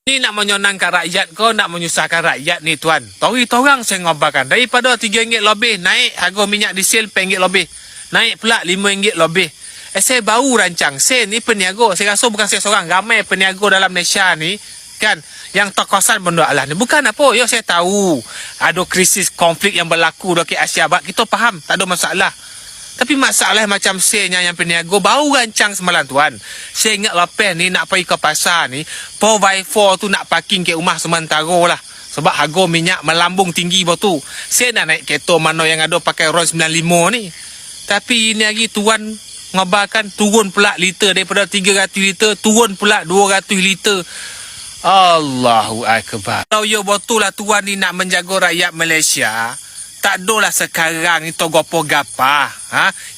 Ni nak menyenangkan rakyat kau, nak menyusahkan rakyat ni tuan. Torang saya ngobarkan. Daripada RM3 lebih, naik harga minyak diesel RM4 lebih. Naik pula RM5 lebih. Saya baru rancang. Saya ni peniaga. Saya rasa bukan saya seorang. Ramai peniaga dalam Malaysia ni. Kan? Yang terkesan benda Allah ni. Bukan apa. Ya, saya tahu. Ada krisis konflik yang berlaku di Asia Barat. Kita faham. Tak ada masalah. Tapi masalah macam saya yang peniaga baru rancang semalam tuan. Saya ingat lepas ni nak pergi ke pasar ni, 4x4 tu nak parking ke rumah sementara lah. Sebab harga minyak melambung tinggi betul. Saya nak naik kereta mana yang ada pakai RON 95 ni. Tapi ini lagi tuan ngabarkan turun pula liter daripada 300 liter, turun pula 200 liter. Allahu Akbar. Kalau ya betul lah tuan ni nak menjaga rakyat Malaysia, tak adalah sekarang ni togopo-gapa.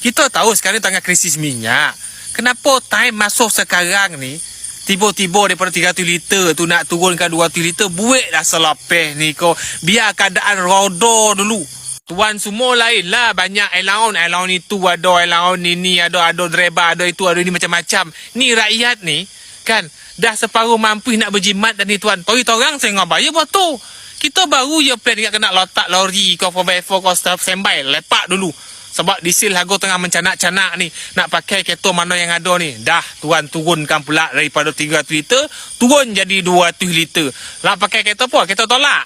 Kita tahu sekarang ni tengah krisis minyak. Kenapa time masuk sekarang ni, tiba-tiba daripada 300 liter tu nak turun ke 200 liter, buatlah selepeh ni kau. Biar keadaan roda dulu. Tuan semua lain lah. Banyak allowance itu ada, allowance ini ada driver, ada itu, ada ini macam-macam. Ni rakyat ni, kan, dah separuh mampu nak berjimat dan ni tuan. Torang saya ngabar, ya betul. Kita baru je plan ingat kena letak lori kau 4x4 kau standby. Lepak dulu. Sebab diesel harga tengah mencanak-canak ni. Nak pakai kereta mana yang ada ni. Dah tuan turunkan pula daripada 300 liter. Turun jadi 200 liter. Nak pakai kereta apa? Kereta tolak.